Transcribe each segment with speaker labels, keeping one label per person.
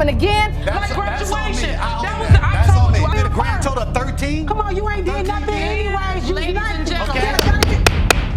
Speaker 1: happen again.
Speaker 2: That's graduation.
Speaker 3: That
Speaker 2: was the, I told you.
Speaker 3: I did a grand total of 13.
Speaker 2: Come on, you ain't did nothing anyways. You
Speaker 1: Ladies and gentlemen.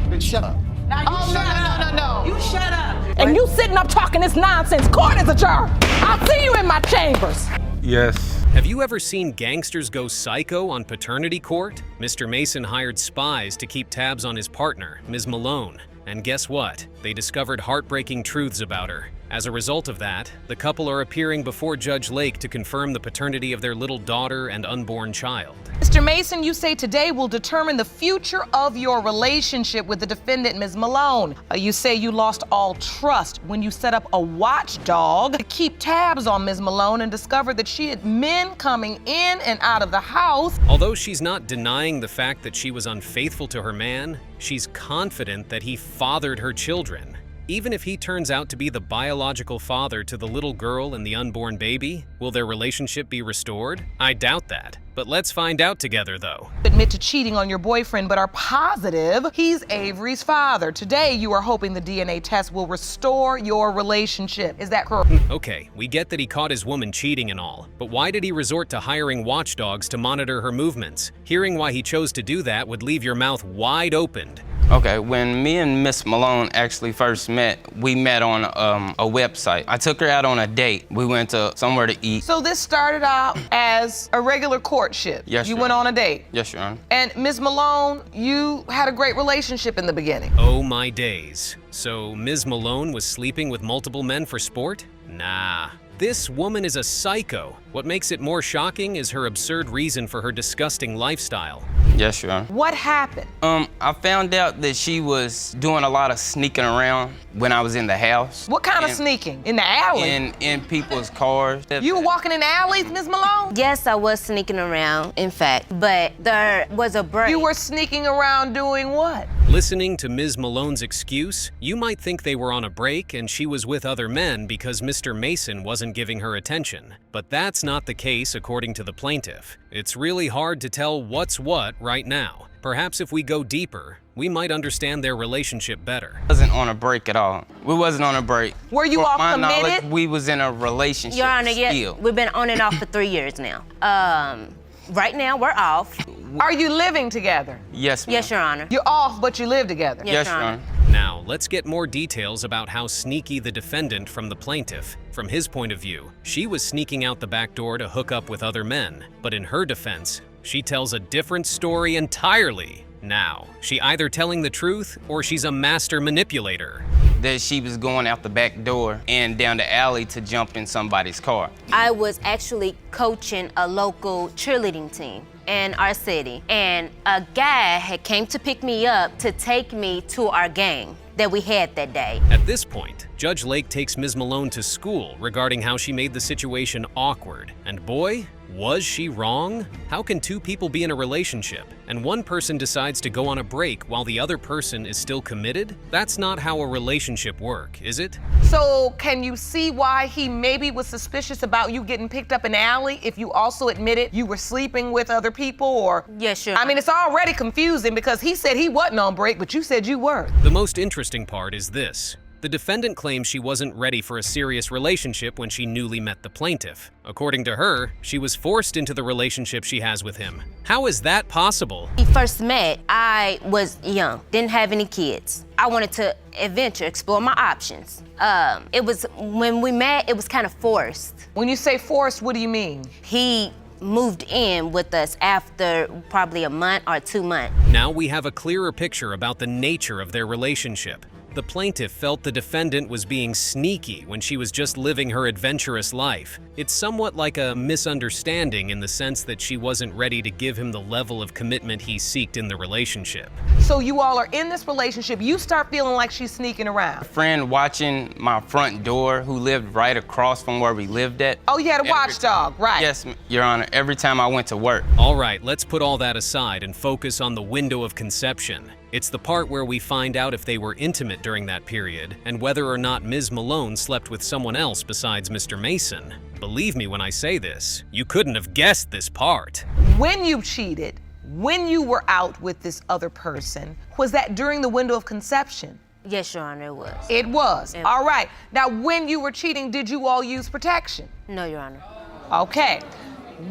Speaker 3: Then shut up.
Speaker 2: Now you
Speaker 1: Oh,
Speaker 2: shut up.
Speaker 1: no.
Speaker 2: You shut up.
Speaker 1: And you sitting up talking this nonsense. Court is adjourned. I'll see you in my chambers.
Speaker 4: Yes.
Speaker 5: Have you ever seen Gangsters Go Psycho on Paternity Court? Mr. Mason hired spies to keep tabs on his partner, Ms. Malone. And guess what? They discovered heartbreaking truths about her. As a result of that, the couple are appearing before Judge Lake to confirm the paternity of their little daughter and unborn child.
Speaker 1: Mr. Mason, you say today will determine the future of your relationship with the defendant, Ms. Malone. You say you lost all trust when you set up a watchdog to keep tabs on Ms. Malone and discovered that she had men coming in and out of the house.
Speaker 5: Although she's not denying the fact that she was unfaithful to her man, she's confident that he fathered her children. Even if he turns out to be the biological father to the little girl and the unborn baby, will their relationship be restored? I doubt that. But let's find out together, though.
Speaker 1: Admit to cheating on your boyfriend, but are positive he's Avery's father. Today, you are hoping the DNA test will restore your relationship. Is that correct?
Speaker 5: Okay, we get that he caught his woman cheating and all, but why did he resort to hiring watchdogs to monitor her movements? Hearing why he chose to do that would leave your mouth wide opened.
Speaker 6: Okay, when me and Miss Malone actually first met, we met on a website. I took her out on a date. We went to somewhere to eat.
Speaker 1: So this started out as a regular courtship.
Speaker 6: Yes,
Speaker 1: You
Speaker 6: Your
Speaker 1: went
Speaker 6: Honor.
Speaker 1: on a date.
Speaker 6: Yes, Your Honor.
Speaker 1: And Ms. Malone, you had a great relationship in the beginning.
Speaker 5: Oh my days. So Ms. Malone was sleeping with multiple men for sport? Nah. This woman is a psycho. What makes it more shocking is her absurd reason for her disgusting lifestyle.
Speaker 6: Yes, Your Honor.
Speaker 1: What happened?
Speaker 6: I found out that she was doing a lot of sneaking around when I was in the house.
Speaker 1: What kind of
Speaker 6: And-
Speaker 1: sneaking? In the alley?
Speaker 6: In people's cars.
Speaker 1: You were walking in alleys, Ms. Malone?
Speaker 7: Yes, I was sneaking around, in fact, but there was a break.
Speaker 1: You were sneaking around doing what?
Speaker 5: Listening to Ms. Malone's excuse, you might think they were on a break and she was with other men because Mr. Mason wasn't giving her attention. But that's not the case according to the plaintiff. It's really hard to tell what's what right now. Perhaps if we go deeper, we might understand their relationship better.
Speaker 6: Wasn't on a break at all. We wasn't on a break.
Speaker 1: Were you
Speaker 6: For
Speaker 1: all
Speaker 6: my knowledge,
Speaker 1: committed?
Speaker 6: we was in a relationship
Speaker 7: Your Honor, yeah,
Speaker 6: still.
Speaker 7: we've been on and off for 3 years now. Right now, we're off.
Speaker 1: Are you living together?
Speaker 6: Yes, ma'am.
Speaker 7: Yes, Your Honor.
Speaker 1: You're off, but you live together.
Speaker 7: Yes,
Speaker 6: Yes,
Speaker 7: Your
Speaker 6: Your
Speaker 7: Honor.
Speaker 6: Honor.
Speaker 5: Now, let's get more details about how sneaky the defendant from the plaintiff. From his point of view, she was sneaking out the back door to hook up with other men. But in her defense, she tells a different story entirely. Now, she either telling the truth or she's a master manipulator.
Speaker 6: That she was going out the back door and down the alley to jump in somebody's car.
Speaker 7: I was actually coaching a local cheerleading team in our city, and a guy had came to pick me up to take me to our game that we had that day.
Speaker 5: At this point, Judge Lake takes Ms. Malone to school regarding how she made the situation awkward. And boy, was she wrong? How can two people be in a relationship and one person decides to go on a break while the other person is still committed? That's not how a relationship works, is it?
Speaker 1: So can you see why he maybe was suspicious about you getting picked up in the alley if you also admitted you were sleeping with other people? Or
Speaker 7: Yes, Your
Speaker 1: I
Speaker 7: Honor.
Speaker 1: mean, it's already confusing because he said he wasn't on break, but you said you were.
Speaker 5: The most interesting part is this. The defendant claims she wasn't ready for a serious relationship when she newly met the plaintiff. According to her, she was forced into the relationship she has with him. How is that possible?
Speaker 7: When we first met, I was young, didn't have any kids. I wanted to adventure, explore my options. It was, when we met, it was kind of forced.
Speaker 1: When you say forced, what do you mean?
Speaker 7: He moved in with us after probably a month or 2 months.
Speaker 5: Now we have a clearer picture about the nature of their relationship. The plaintiff felt the defendant was being sneaky when she was just living her adventurous life. It's somewhat like a misunderstanding in the sense that she wasn't ready to give him the level of commitment he seeked in the relationship.
Speaker 1: So you all are in this relationship, you start feeling like she's sneaking around.
Speaker 6: Friend watching my front door who lived right across from where we lived at.
Speaker 1: Oh, you had a
Speaker 6: Every
Speaker 1: watchdog, right?
Speaker 6: Yes, Your Honor, every time I went to work.
Speaker 5: All right, let's put all that aside and focus on the window of conception. It's the part where we find out if they were intimate during that period and whether or not Ms. Malone slept with someone else besides Mr. Mason. Believe me when I say this, you couldn't have guessed this part.
Speaker 1: When you cheated, when you were out with this other person, was that during the window of conception?
Speaker 7: Yes, Your Honor, it was.
Speaker 1: It was.
Speaker 7: It-
Speaker 1: All right. Now, when you were cheating, did you all use protection?
Speaker 7: No, Your Honor.
Speaker 1: Okay.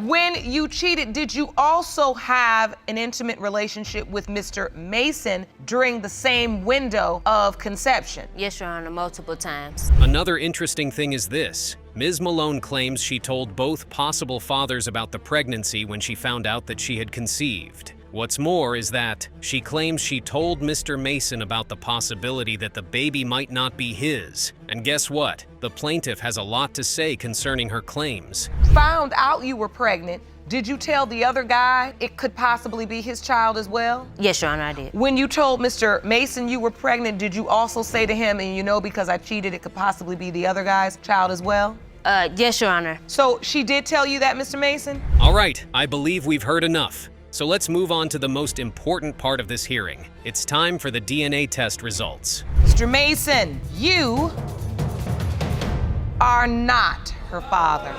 Speaker 1: When you cheated, did you also have an intimate relationship with Mr. Mason during the same window of conception?
Speaker 7: Yes, Your Honor, multiple times.
Speaker 5: Another interesting thing is this. Ms. Malone claims she told both possible fathers about the pregnancy when she found out that she had conceived. What's more is that she claims she told Mr. Mason about the possibility that the baby might not be his. And guess what? The plaintiff has a lot to say concerning her claims.
Speaker 1: Found out you were pregnant, did you tell the other guy it could possibly be his child as well?
Speaker 7: Yes, Your Honor, I did.
Speaker 1: When you told Mr. Mason you were pregnant, did you also say to him, and you know because I cheated, it could possibly be the other guy's child as well?
Speaker 7: Yes, Your Honor.
Speaker 1: So she did tell you that, Mr. Mason?
Speaker 5: All right, I believe we've heard enough. So let's move on to the most important part of this hearing. It's time for the DNA test results.
Speaker 1: Mr. Mason, you are not her father.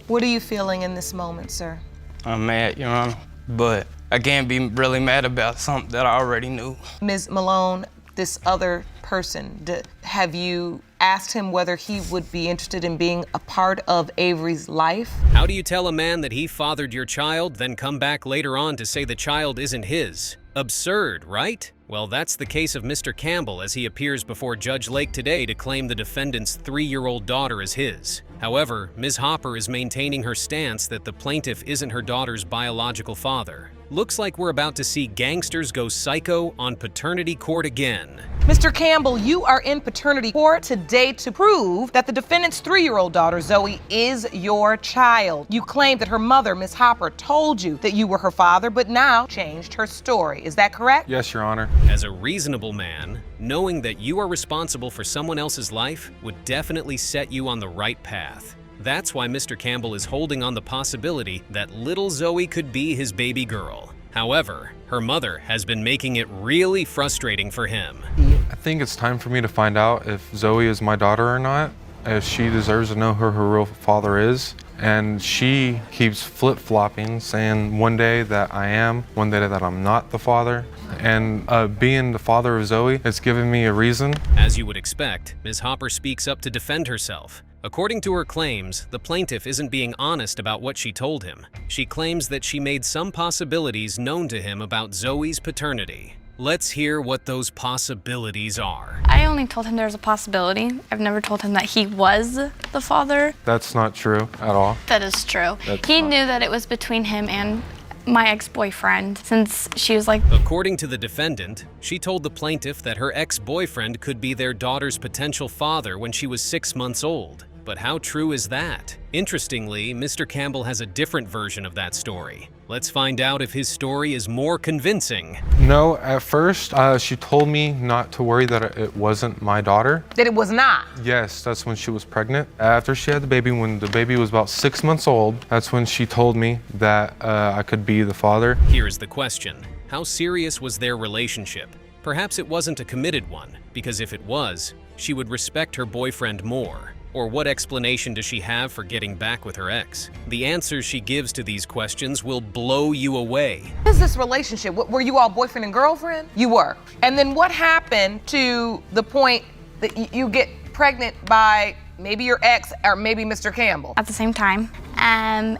Speaker 1: What are you feeling in this moment, sir?
Speaker 6: I'm mad, Your Honor, but I can't be really mad about something that I already knew.
Speaker 1: Ms. Malone, this other person, have you asked him whether he would be interested in being a part of Avery's life?
Speaker 5: How do you tell a man that he fathered your child, then come back later on to say the child isn't his? Absurd, right? Well, that's the case of Mr. Campbell as he appears before Judge Lake today to claim the defendant's 3-year-old daughter is his. However, Ms. Hopper is maintaining her stance that the plaintiff isn't her daughter's biological father. Looks like we're about to see Gangsters go psycho on paternity court again.
Speaker 1: Mr. Campbell, you are in paternity court today to prove that the defendant's 3-year-old daughter, Zoe, is your child. You claimed that her mother, Ms. Hopper, told you that you were her father, but now changed her story. Is that correct?
Speaker 4: Yes, Your Honor.
Speaker 5: As a reasonable man, knowing that you are responsible for someone else's life would definitely set you on the right path. That's why Mr. Campbell is holding on the possibility that little Zoe could be his baby girl. However, her mother has been making it really frustrating for him.
Speaker 4: I think it's time for me to find out if Zoe is my daughter or not, if she deserves to know who her real father is. And she keeps flip-flopping, saying one day that I am, one day that I'm not the father. And being the father of Zoe, it's given me a reason.
Speaker 5: As you would expect, Ms. Hopper speaks up to defend herself. According to her claims, the plaintiff isn't being honest about what she told him. She claims that she made some possibilities known to him about Zoe's paternity. Let's hear what those possibilities are.
Speaker 8: I only told him there was a possibility. I've never told him that he was the father.
Speaker 4: That's not true at all.
Speaker 8: That is true. He knew that it was between him and my ex-boyfriend since she was like...
Speaker 5: According to the defendant, she told the plaintiff that her ex-boyfriend could be their daughter's potential father when she was 6 months old. But how true is that? Interestingly, Mr. Campbell has a different version of that story. Let's find out if his story is more convincing.
Speaker 4: No, at first, she told me not to worry that it wasn't my daughter.
Speaker 1: That it was not?
Speaker 4: Yes, that's when she was pregnant. After she had the baby, when the baby was about 6 months old, that's when she told me that I could be the father.
Speaker 5: Here's the question. How serious was their relationship? Perhaps it wasn't a committed one, because if it was, she would respect her boyfriend more. Or what explanation does she have for getting back with her ex? The answers she gives to these questions will blow you away.
Speaker 1: What is this relationship? Were you all boyfriend and girlfriend? You were. And then what happened to the point that you get pregnant by maybe your ex or maybe Mr. Campbell?
Speaker 8: At the same time. And...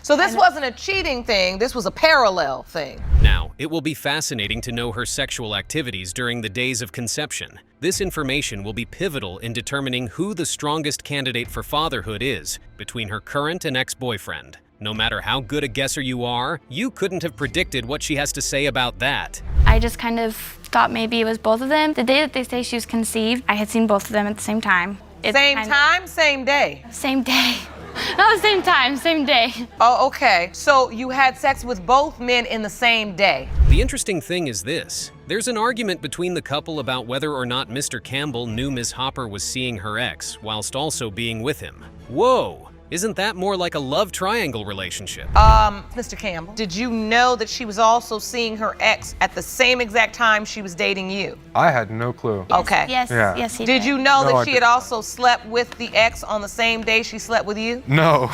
Speaker 1: So this wasn't a cheating thing, this was a parallel thing.
Speaker 5: Now, it will be fascinating to know her sexual activities during the days of conception. This information will be pivotal in determining who the strongest candidate for fatherhood is between her current and ex-boyfriend. No matter how good a guesser you are, you couldn't have predicted what she has to say about that.
Speaker 8: I just kind of thought maybe it was both of them. The day that they say she was conceived, I had seen both of them at the same time.
Speaker 1: Same time, same day?
Speaker 8: Same day. Not the same time, same day.
Speaker 1: Oh, okay. So you had sex with both men in the same day?
Speaker 5: The interesting thing is this. There's an argument between the couple about whether or not Mr. Campbell knew Ms. Hopper was seeing her ex whilst also being with him. Whoa! Isn't that more like a love triangle relationship?
Speaker 1: Mr. Campbell, did you know that she was also seeing her ex at the same exact time she was dating you?
Speaker 4: I had no clue.
Speaker 1: Okay.
Speaker 8: Yes,
Speaker 4: Yeah.
Speaker 8: yes, he did.
Speaker 1: Did you know
Speaker 4: No,
Speaker 1: that
Speaker 4: I
Speaker 1: she had
Speaker 4: didn't.
Speaker 1: also slept with the ex on the same day she slept with you?
Speaker 4: No.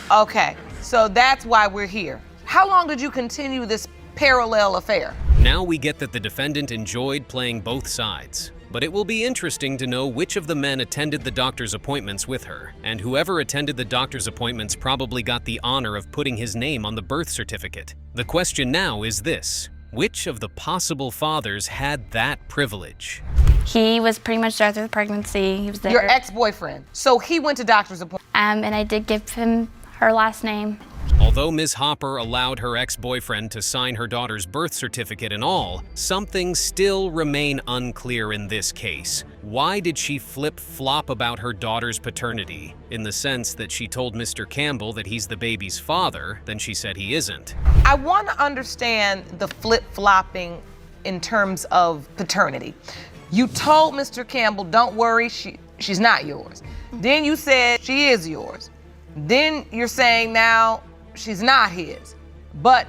Speaker 1: Okay, so that's why we're here. How long did you continue this parallel affair?
Speaker 5: Now we get that the defendant enjoyed playing both sides. But it will be interesting to know which of the men attended the doctor's appointments with her, and whoever attended the doctor's appointments probably got the honor of putting his name on the birth certificate. The question now is this: which of the possible fathers had that privilege?
Speaker 8: He was pretty much there through the pregnancy. He was there.
Speaker 1: Your ex-boyfriend. So he went to doctor's appointment.
Speaker 8: And I did give him her last name.
Speaker 5: Although Ms. Hopper allowed her ex-boyfriend to sign her daughter's birth certificate and all, some things still remain unclear in this case. Why did she flip-flop about her daughter's paternity? In the sense that she told Mr. Campbell that he's the baby's father, then she said he isn't.
Speaker 1: I want to understand the flip-flopping in terms of paternity. You told Mr. Campbell, don't worry, she's not yours. Then you said she is yours. Then you're saying now she's not his, but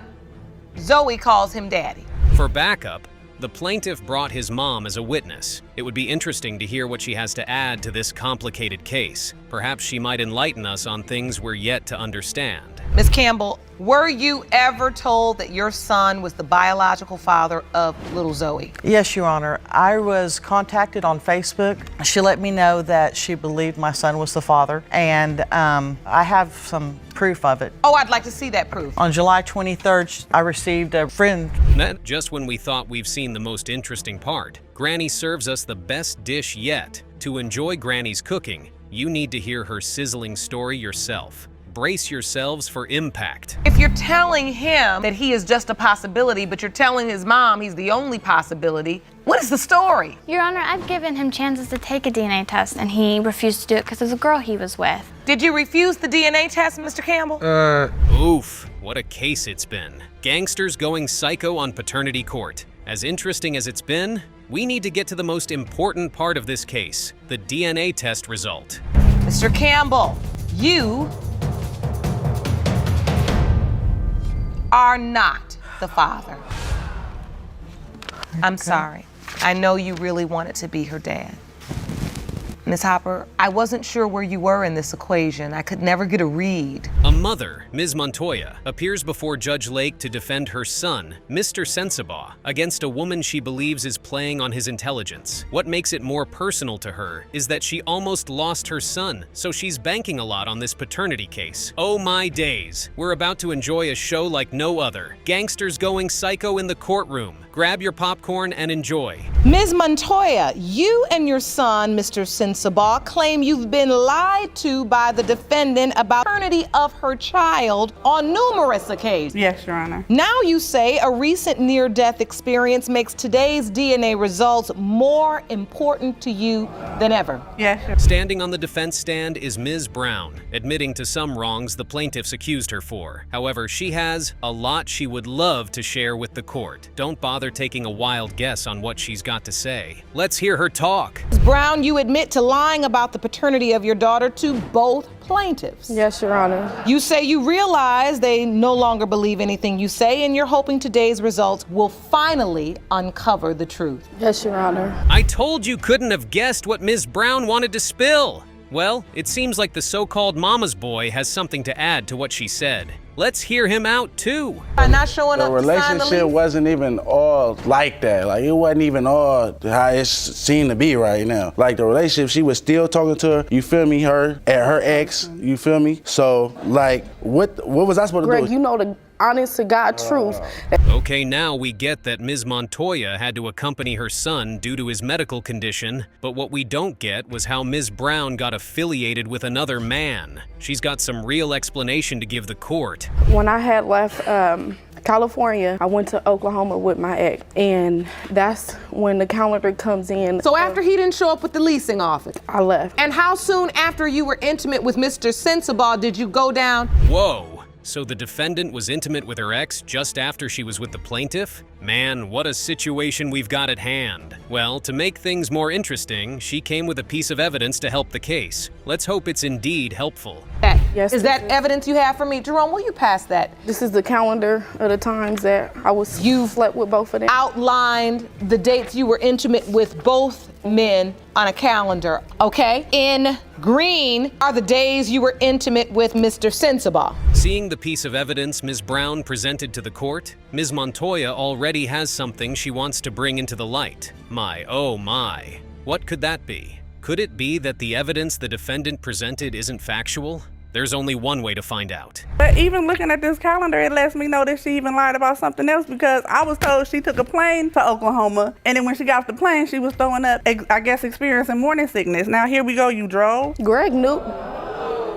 Speaker 1: Zoe calls him daddy.
Speaker 5: For backup, the plaintiff brought his mom as a witness. It would be interesting to hear what she has to add to this complicated case. Perhaps she might enlighten us on things we're yet to understand.
Speaker 1: Ms. Campbell, were you ever told that your son was the biological father of little Zoe?
Speaker 9: Yes, Your Honor. I was contacted on Facebook. She let me know that she believed my son was the father, and I have some proof of it.
Speaker 1: Oh, I'd like to see that proof.
Speaker 9: On July 23rd, I received a friend.
Speaker 5: Just when we thought we've seen the most interesting part, Granny serves us the best dish yet. To enjoy Granny's cooking, you need to hear her sizzling story yourself. Brace yourselves for impact.
Speaker 1: If you're telling him that he is just a possibility, but you're telling his mom he's the only possibility, what is the story?
Speaker 8: Your Honor, I've given him chances to take a DNA test, and he refused to do it because of the girl he was with.
Speaker 1: Did you refuse the DNA test, Mr. Campbell?
Speaker 5: Oof, what a case it's been. Gangsters going psycho on paternity court. As interesting as it's been, we need to get to the most important part of this case, the DNA test result.
Speaker 1: Mr. Campbell, you are not the father. I'm sorry. I know you really wanted to be her dad. Ms. Hopper, I wasn't sure where you were in this equation. I could never get a read.
Speaker 5: A mother, Ms. Montoya, appears before Judge Lake to defend her son, Mr. Sensabaugh, against a woman she believes is playing on his intelligence. What makes it more personal to her is that she almost lost her son, so she's banking a lot on this paternity case. Oh my days, we're about to enjoy a show like no other. Gangsters going psycho in the courtroom. Grab your popcorn and enjoy.
Speaker 1: Ms. Montoya, you and your son, Mr. Sensabaugh, claim you've been lied to by the defendant about the paternity of her child on numerous occasions.
Speaker 2: Yes, Your Honor.
Speaker 1: Now you say a recent near-death experience makes today's DNA results more important to you than ever.
Speaker 2: Yes, Your Honor.
Speaker 5: Standing on the defense stand is Ms. Brown, admitting to some wrongs the plaintiffs accused her for. However, she has a lot she would love to share with the court. Don't bother taking a wild guess on what she's got to say. Let's hear her talk.
Speaker 1: Ms. Brown, you admit to lying about the paternity of your daughter to both plaintiffs.
Speaker 10: Yes, Your Honor.
Speaker 1: You say you realize they no longer believe anything you say, and you're hoping today's results will finally uncover the truth.
Speaker 10: Yes, Your Honor.
Speaker 5: I told you couldn't have guessed what Ms. Brown wanted to spill. Well, it seems like the so-called mama's boy has something to add to what she said. Let's hear him out, too.
Speaker 1: I'm not showing up
Speaker 11: The
Speaker 1: to sign the
Speaker 11: relationship
Speaker 1: lease.
Speaker 11: wasn't even all like that. Like, it wasn't even all how it seemed to be right now. Like, the relationship, she was still talking to her, you feel me, her ex, you feel me? So, like, what was I supposed to
Speaker 10: Greg,
Speaker 11: do?
Speaker 10: you know the honest to God truth.
Speaker 5: Okay, now we get that Ms. Montoya had to accompany her son due to his medical condition, but what we don't get was how Ms. Brown got affiliated with another man. She's got some real explanation to give the court.
Speaker 10: When I had left California, I went to Oklahoma with my ex, and that's when the calendar comes in.
Speaker 1: So after he didn't show up with the leasing office?
Speaker 10: I left.
Speaker 1: And how soon after you were intimate with Mr. Sensabaugh did you go down?
Speaker 5: Whoa. So the defendant was intimate with her ex just after she was with the plaintiff? Man, what a situation we've got at hand. Well, to make things more interesting, she came with a piece of evidence to help the case. Let's hope it's indeed helpful.
Speaker 10: Yes,
Speaker 1: Is that evidence you have for me? Jerome, will you pass that?
Speaker 10: This is the calendar of the times that I was slept with both of them.
Speaker 1: Outlined the dates you were intimate with both men on a calendar, okay? In green are the days you were intimate with Mr. Sensabaugh.
Speaker 5: Seeing the piece of evidence Ms. Brown presented to the court, Ms. Montoya already has something she wants to bring into the light. My, oh my. What could that be? Could it be that the evidence the defendant presented isn't factual? There's only one way to find out.
Speaker 10: But even looking at this calendar, it lets me know that she even lied about something else, because I was told she took a plane to Oklahoma, and then when she got off the plane, she was throwing up, I guess, experiencing morning sickness. Now here we go, you drove?
Speaker 2: Greg knew.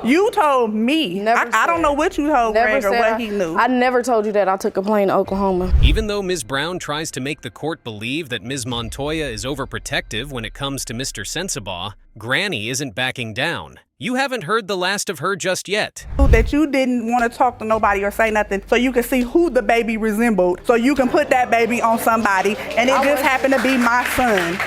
Speaker 10: You told me. I don't know what you told Greg or what he knew.
Speaker 2: I never told you that I took a plane to Oklahoma.
Speaker 5: Even though Ms. Brown tries to make the court believe that Ms. Montoya is overprotective when it comes to Mr. Sensabaugh, Granny isn't backing down. You haven't heard the last of her just yet.
Speaker 10: That you didn't want to talk to nobody or say nothing so you can see who the baby resembled, so you can put that baby on somebody, and it just happened to be my son.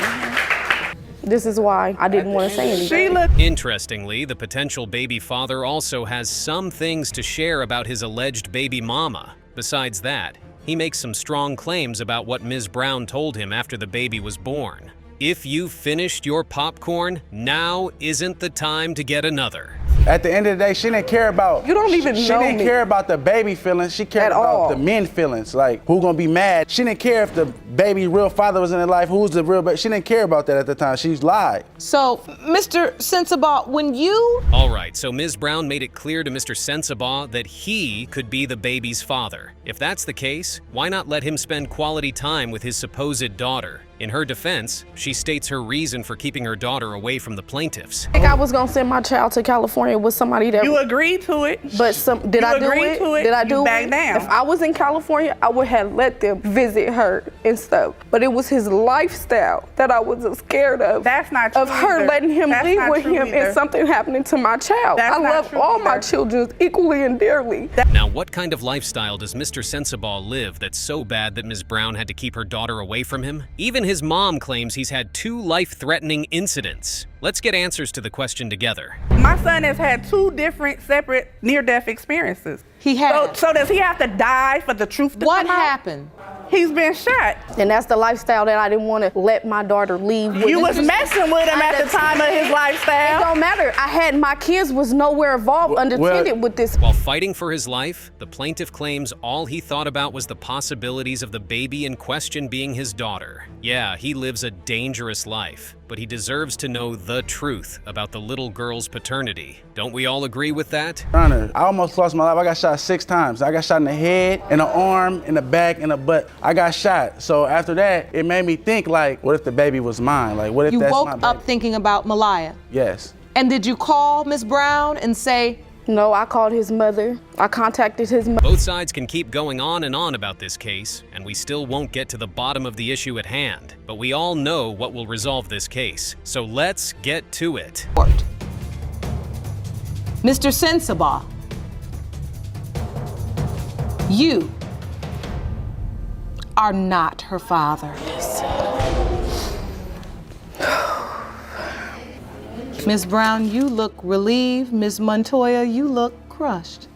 Speaker 2: This is why I didn't want to say anything.
Speaker 5: Interestingly, the potential baby father also has some things to share about his alleged baby mama. Besides that, he makes some strong claims about what Ms. Brown told him after the baby was born. If you've finished your popcorn, now isn't the time to get another.
Speaker 11: At the end of the day, she didn't care about.
Speaker 2: You don't even know
Speaker 11: She didn't care about the baby feelings. She cared about the men feelings. Like, who gonna be mad? She didn't care if the baby real father was in her life. Who's the real baby? She didn't care about that at the time. She lied.
Speaker 1: So, Mr. Sensabaugh, when you...
Speaker 5: All right, so Ms. Brown made it clear to Mr. Sensabaugh that he could be the baby's father. If that's the case, why not let him spend quality time with his supposed daughter? In her defense, she states her reason for keeping her daughter away from the plaintiffs.
Speaker 2: I think I was gonna send my child to California with somebody that...
Speaker 10: You agreed to it.
Speaker 2: But did I do it? Did I do
Speaker 10: back
Speaker 2: it?
Speaker 10: down.
Speaker 2: If I was in California, I would have let them visit her and stuff. But it was his lifestyle that I was scared of.
Speaker 10: That's not true
Speaker 2: Of her
Speaker 10: either.
Speaker 2: letting him
Speaker 10: That's
Speaker 2: leave
Speaker 10: not
Speaker 2: with
Speaker 10: true
Speaker 2: him
Speaker 10: either.
Speaker 2: and something happening to my child.
Speaker 10: That's
Speaker 2: I
Speaker 10: not
Speaker 2: love
Speaker 10: true
Speaker 2: all my
Speaker 10: either.
Speaker 2: children equally and dearly.
Speaker 5: Now, what kind of lifestyle does Mr. Sensabaugh live that's so bad that Ms. Brown had to keep her daughter away from him? Even his mom claims he's had 2 life-threatening incidents. Let's get answers to the question together.
Speaker 10: My son has had 2 different, separate near-death experiences.
Speaker 1: He had.
Speaker 10: So does he have to die for the truth to
Speaker 1: What
Speaker 10: come out?
Speaker 1: happened?
Speaker 10: He's been shot.
Speaker 2: And that's the lifestyle that I didn't want to let my daughter leave with.
Speaker 10: You was messing with him at the time of his
Speaker 2: It
Speaker 10: lifestyle.
Speaker 2: don't matter. I had my kids was nowhere involved, unattended with this.
Speaker 5: While fighting for his life, the plaintiff claims all he thought about was the possibilities of the baby in question being his daughter. Yeah, he lives a dangerous life, but he deserves to know the truth about the little girl's paternity. Don't we all agree with that?
Speaker 11: I almost lost my life. I got shot 6 times. I got shot in the head, in the arm, in the back, in the butt. I got shot. So after that, it made me think, like, what if the baby was mine? Like, what if
Speaker 1: You
Speaker 11: that's
Speaker 1: woke
Speaker 11: my baby?
Speaker 1: up thinking about Malaya.
Speaker 11: Yes.
Speaker 1: And did you call Ms. Brown and say...
Speaker 2: No, I called his mother. I contacted his mother.
Speaker 5: Both sides can keep going on and on about this case, and we still won't get to the bottom of the issue at hand. But we all know what will resolve this case. So let's get to it.
Speaker 1: Mr. Sensabaugh, you are not her father. Ms. Brown, you look relieved. Ms. Montoya, you look crushed.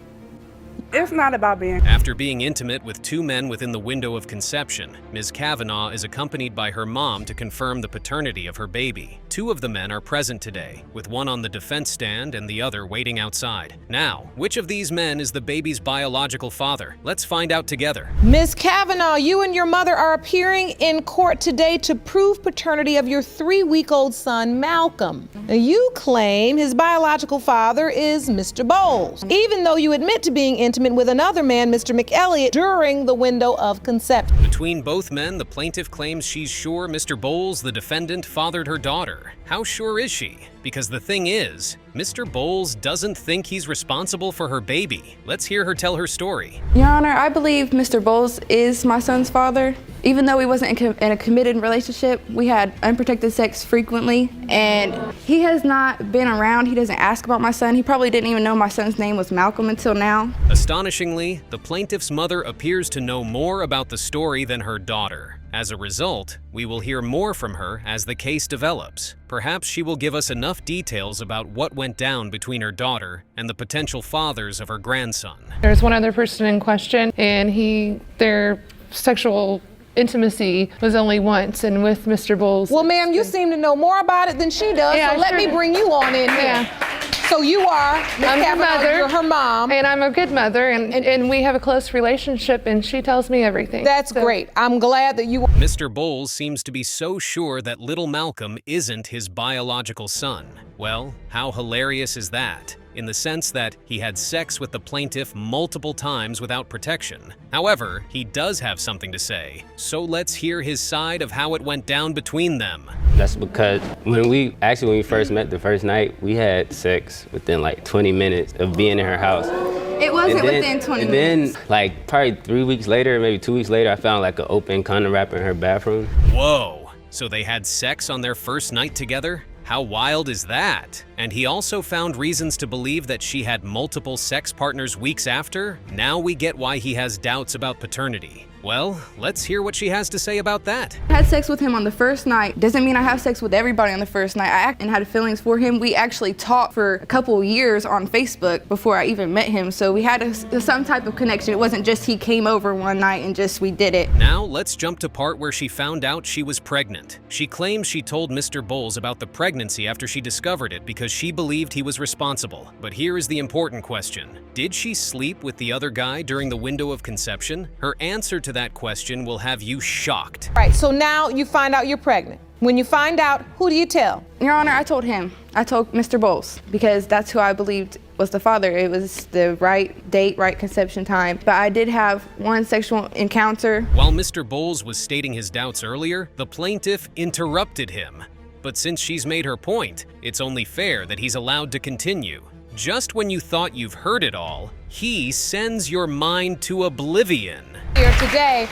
Speaker 10: It's not about being...
Speaker 5: After being intimate with 2 men within the window of conception, Ms. Kavanaugh is accompanied by her mom to confirm the paternity of her baby. 2 of the men are present today, with one on the defense stand and the other waiting outside. Now, which of these men is the baby's biological father? Let's find out together.
Speaker 1: Ms. Kavanaugh, you and your mother are appearing in court today to prove paternity of your 3-week-old son, Malcolm. Now, you claim his biological father is Mr. Bowles, even though you admit to being intimate with another man, Mr. McElliott, during the window of conception.
Speaker 5: Between both men, the plaintiff claims she's sure Mr. Bowles, the defendant, fathered her daughter. How sure is she? Because the thing is, Mr. Bowles doesn't think he's responsible for her baby. Let's hear her tell her story.
Speaker 8: Your Honor, I believe Mr. Bowles is my son's father. Even though we wasn't in a committed relationship, we had unprotected sex frequently, and he has not been around. He doesn't ask about my son. He probably didn't even know my son's name was Malcolm until now.
Speaker 5: Astonishingly, the plaintiff's mother appears to know more about the story than her daughter. As a result, we will hear more from her as the case develops. Perhaps she will give us enough details about what went down between her daughter and the potential fathers of her grandson.
Speaker 12: There's one other person in question, and their sexual intimacy was only once, and with Mr. Bowles.
Speaker 1: Well, ma'am, you seem to know more about it than she does,
Speaker 12: Yeah,
Speaker 1: so let me bring you on in here.
Speaker 12: Yeah.
Speaker 1: So you are Ms.
Speaker 12: I'm her
Speaker 1: Kavanaugh,
Speaker 12: mother.
Speaker 1: you're her mom.
Speaker 12: And I'm a good mother, and we have a close relationship, and she tells me everything.
Speaker 1: That's great. I'm glad that you.
Speaker 5: Mr. Bowles seems to be so sure that little Malcolm isn't his biological son. Well, how hilarious is that? In the sense that he had sex with the plaintiff multiple times without protection. However, he does have something to say, so let's hear his side of how it went down between them.
Speaker 13: That's because when we first met the first night, we had sex within like 20 minutes of being in her house.
Speaker 8: It wasn't within 20 minutes.
Speaker 13: And then, like, probably 3 weeks later, maybe 2 weeks later, I found like an open condom wrapper in her bathroom.
Speaker 5: Whoa, so they had sex on their first night together? How wild is that? And he also found reasons to believe that she had multiple sex partners weeks after? Now we get why he has doubts about paternity. Well, let's hear what she has to say about that.
Speaker 8: I had sex with him on the first night. Doesn't mean I have sex with everybody on the first night. I and had feelings for him. We actually talked for a couple of years on Facebook before I even met him. So we had some type of connection. It wasn't just he came over one night and just we did it.
Speaker 5: Now let's jump to part where she found out she was pregnant. She claims she told Mr. Bowles about the pregnancy after she discovered it because she believed he was responsible. But here is the important question. Did she sleep with the other guy during the window of conception? Her answer to that question will have you shocked.
Speaker 1: Right, so now you find out you're pregnant. When you find out, who do you tell?
Speaker 8: Your Honor, I told him. I told Mr. Bowles because that's who I believed was the father. It was the right date, right conception time. But I did have one sexual encounter.
Speaker 5: While Mr. Bowles was stating his doubts earlier, the plaintiff interrupted him. But since she's made her point, it's only fair that he's allowed to continue. Just when you thought you've heard it all, he sends your mind to oblivion.
Speaker 1: Here today,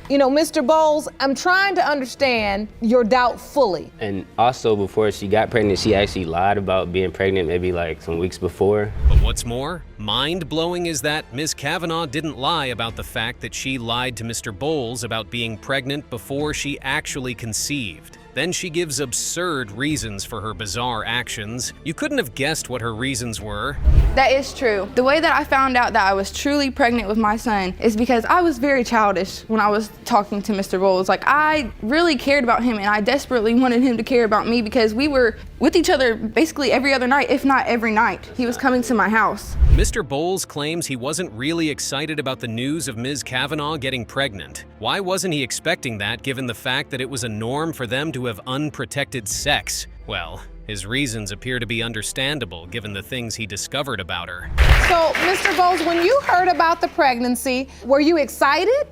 Speaker 1: Mr. Bowles, I'm trying to understand your doubt fully.
Speaker 13: And also before she got pregnant, she actually lied about being pregnant maybe like some weeks before.
Speaker 5: But what's more, mind-blowing is that Ms. Kavanaugh didn't lie about the fact that she lied to Mr. Bowles about being pregnant before she actually conceived. Then she gives absurd reasons for her bizarre actions. You couldn't have guessed what her reasons were.
Speaker 8: That is true. The way that I found out that I was truly pregnant with my son is because I was very childish when I was talking to Mr. Bowles. Like, I really cared about him and I desperately wanted him to care about me because we were with each other basically every other night, if not every night. He was coming to my house.
Speaker 5: Mr. Bowles claims he wasn't really excited about the news of Ms. Kavanaugh getting pregnant. Why wasn't he expecting that given the fact that it was a norm for them to have unprotected sex? Well, his reasons appear to be understandable given the things he discovered about her.
Speaker 1: So, Mr. Bowles, when you heard about the pregnancy, were you excited?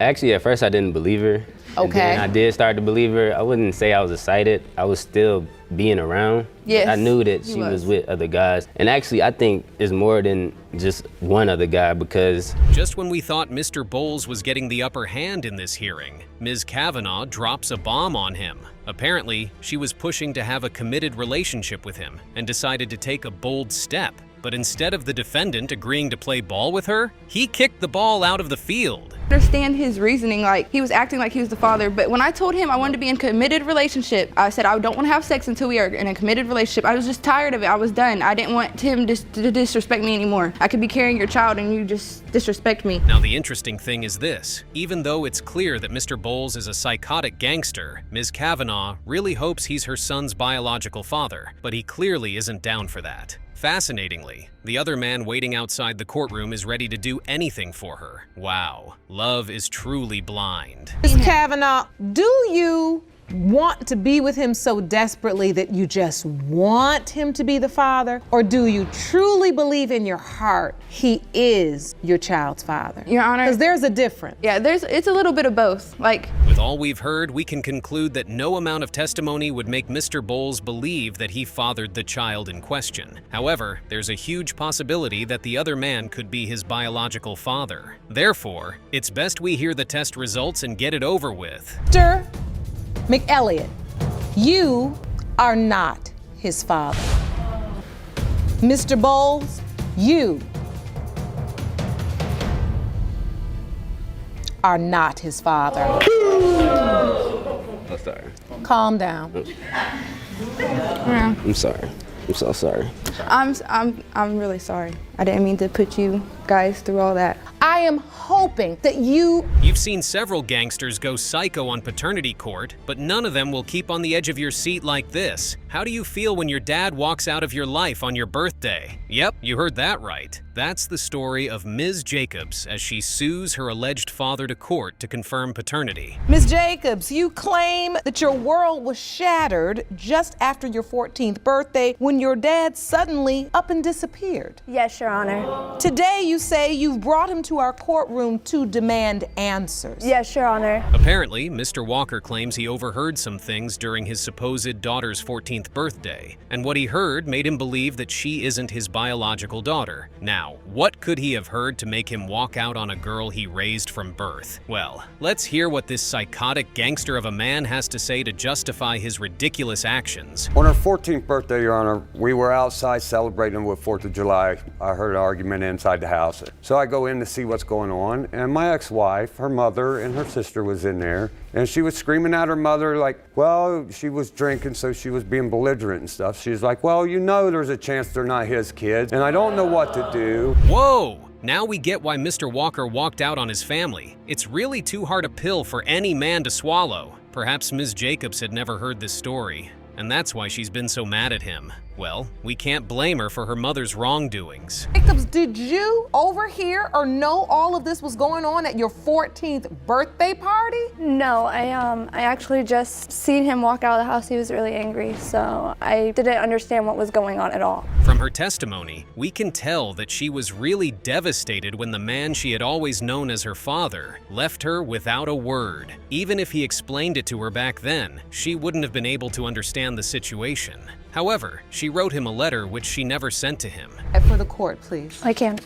Speaker 13: Actually, at first I didn't believe her.
Speaker 1: Okay.
Speaker 13: And then I did start to believe her. I wouldn't say I was excited. I was still being around.
Speaker 8: Yes,
Speaker 13: I knew that she was with other guys. And actually, I think it's more than just one other guy because...
Speaker 5: Just when we thought Mr. Bowles was getting the upper hand in this hearing, Ms. Kavanaugh drops a bomb on him. Apparently, she was pushing to have a committed relationship with him and decided to take a bold step. But instead of the defendant agreeing to play ball with her, he kicked the ball out of the field.
Speaker 8: I understand his reasoning, like he was acting like he was the father, but when I told him I wanted to be in a committed relationship, I said I don't want to have sex until we are in a committed relationship. I was just tired of it. I was done. I didn't want him to disrespect me anymore. I could be carrying your child and you just disrespect me.
Speaker 5: Now the interesting thing is this. Even though it's clear that Mr. Bowles is a psychotic gangster, Ms. Kavanaugh really hopes he's her son's biological father, but he clearly isn't down for that. Fascinatingly, the other man waiting outside the courtroom is ready to do anything for her. Wow, love is truly blind.
Speaker 1: Ms. Kavanaugh, do you want to be with him so desperately that you just want him to be the father? Or do you truly believe in your heart he is your child's father?
Speaker 8: Your Honor.
Speaker 1: Because there's a difference.
Speaker 8: Yeah, it's a little bit of both.
Speaker 5: With all we've heard, we can conclude that no amount of testimony would make Mr. Bowles believe that he fathered the child in question. However, there's a huge possibility that the other man could be his biological father. Therefore, it's best we hear the test results and get it over with.
Speaker 1: Mr. McElliott, you are not his father. Mr. Bowles, you are not his father.
Speaker 13: I'm sorry.
Speaker 1: Calm down.
Speaker 8: Yeah.
Speaker 13: I'm sorry. I'm so sorry.
Speaker 8: I'm really sorry. I didn't mean to put you guys through all that.
Speaker 1: I am hoping that
Speaker 5: You've seen several gangsters go psycho on paternity court, but none of them will keep on the edge of your seat like this. How do you feel when your dad walks out of your life on your birthday? Yep, you heard that right. That's the story of Ms. Jacobs as she sues her alleged father to court to confirm paternity.
Speaker 1: Ms. Jacobs, you claim that your world was shattered just after your 14th birthday when your dad suddenly up and disappeared.
Speaker 14: Yes, Your Honor.
Speaker 1: Today you say you've brought him to our courtroom to demand answers.
Speaker 14: Yes, Your Honor.
Speaker 5: Apparently, Mr. Walker claims he overheard some things during his supposed daughter's 14th birthday, and what he heard made him believe that she isn't his biological daughter. Now, what could he have heard to make him walk out on a girl he raised from birth? Well, let's hear what this psychotic gangster of a man has to say to justify his ridiculous actions.
Speaker 15: On her 14th birthday, Your Honor, we were outside celebrating with 4th of July. I heard an argument inside the house. So I go in to see what's going on, and my ex-wife, her mother, and her sister was in there, and she was screaming at her mother like, well, she was drinking, so she was being belligerent and stuff. She's like, well, you know there's a chance they're not his kids, and I don't know what to do.
Speaker 5: Whoa! Now we get why Mr. Walker walked out on his family. It's really too hard a pill for any man to swallow. Perhaps Ms. Jacobs had never heard this story, and that's why she's been so mad at him. Well, we can't blame her for her mother's wrongdoings.
Speaker 1: Jacobs, did you overhear or know all of this was going on at your 14th birthday party?
Speaker 14: No, I actually just seen him walk out of the house. He was really angry, so I didn't understand what was going on at all.
Speaker 5: From her testimony, we can tell that she was really devastated when the man she had always known as her father left her without a word. Even if he explained it to her back then, she wouldn't have been able to understand the situation. However, she wrote him a letter which she never sent to him.
Speaker 1: For the court, please.
Speaker 14: I can.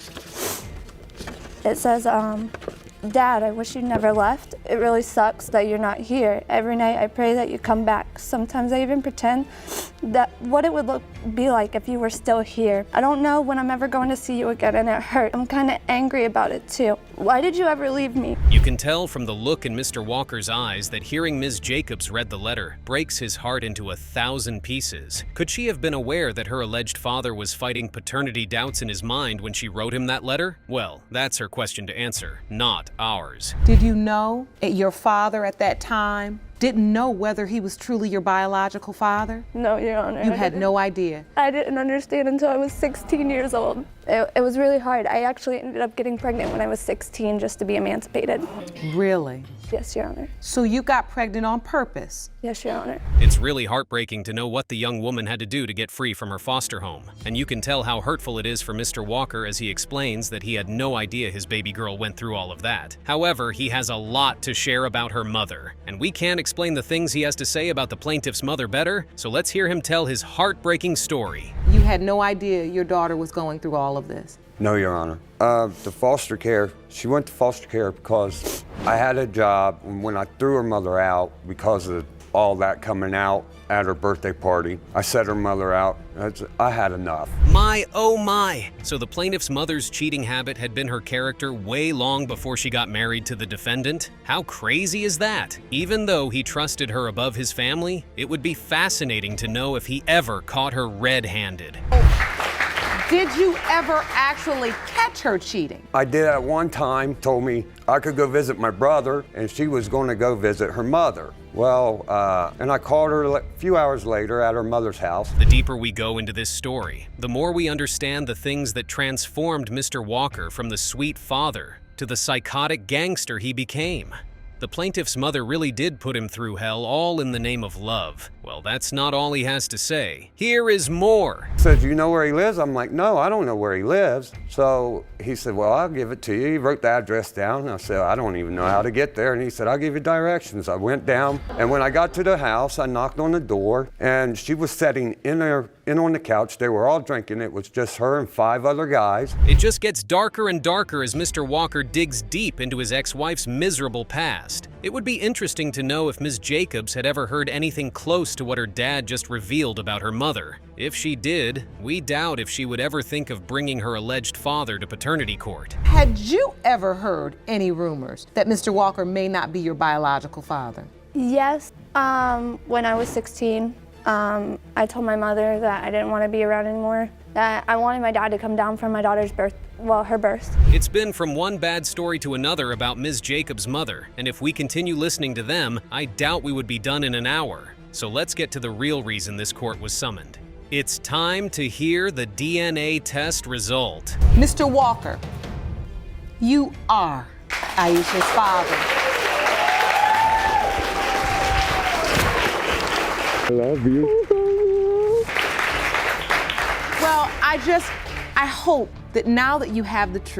Speaker 14: It says, Dad, I wish you never left. It really sucks that you're not here. Every night I pray that you come back. Sometimes I even pretend that what it would be like if you were still here. I don't know when I'm ever going to see you again, and it hurt. I'm kind of angry about it too. Why did you ever leave me?
Speaker 5: You can tell from the look in Mr. Walker's eyes that hearing Ms. Jacobs read the letter breaks his heart into 1,000 pieces. Could she have been aware that her alleged father was fighting paternity doubts in his mind when she wrote him that letter? Well, that's her question to answer, not ours.
Speaker 1: Did you know your father at that time didn't know whether he was truly your biological father?
Speaker 14: No, Your Honor.
Speaker 1: You had no idea?
Speaker 14: I didn't understand until I was 16 years old. It was really hard. I actually ended up getting pregnant when I was 16 just to be emancipated.
Speaker 1: Really?
Speaker 14: Yes, Your Honor.
Speaker 1: So you got pregnant on purpose?
Speaker 14: Yes, Your Honor.
Speaker 5: It's really heartbreaking to know what the young woman had to do to get free from her foster home. And you can tell how hurtful it is for Mr. Walker as he explains that he had no idea his baby girl went through all of that. However, he has a lot to share about her mother, and we can't explain the things he has to say about the plaintiff's mother better, so let's hear him tell his heartbreaking story.
Speaker 1: You had no idea your daughter was going through all of this?
Speaker 15: No, Your Honor. The foster care, she went to foster care because I had a job, and when I threw her mother out because of all that coming out at her birthday party, I set her mother out. I had enough.
Speaker 5: My, oh my! So the plaintiff's mother's cheating habit had been her character way long before she got married to the defendant? How crazy is that? Even though he trusted her above his family, it would be fascinating to know if he ever caught her red-handed.
Speaker 1: Did you ever actually catch her cheating?
Speaker 15: I did at one time, told me I could go visit my brother, and she was going to go visit her mother. Well, and I called her a few hours later at her mother's house.
Speaker 5: The deeper we go into this story, the more we understand the things that transformed Mr. Walker from the sweet father to the psychotic gangster he became. The plaintiff's mother really did put him through hell, all in the name of love. Well, that's not all he has to say. Here is more.
Speaker 15: He said, "Do you know where he lives?" I'm like, "No, I don't know where he lives." So he said, "Well, I'll give it to you." He wrote the address down, and I said, "I don't even know how to get there." And he said, "I'll give you directions." I went down, and when I got to the house, I knocked on the door, and she was sitting in on the couch. They were all drinking. It was just her and 5 other guys.
Speaker 5: It just gets darker and darker as Mr. Walker digs deep into his ex-wife's miserable past. It would be interesting to know if Ms. Jacobs had ever heard anything close to what her dad just revealed about her mother. If she did, we doubt if she would ever think of bringing her alleged father to paternity court.
Speaker 1: Had you ever heard any rumors that Mr. Walker may not be your biological father?
Speaker 14: Yes. When I was 16, I told my mother that I didn't want to be around anymore, that I wanted my dad to come down for my daughter's birth, well, her birth.
Speaker 5: It's been from one bad story to another about Ms. Jacobs' mother, and if we continue listening to them, I doubt we would be done in an hour. So let's get to the real reason this court was summoned. It's time to hear the DNA test result.
Speaker 1: Mr. Walker, you are Aisha's father.
Speaker 16: I love you.
Speaker 1: Well, I hope that now that you have the truth,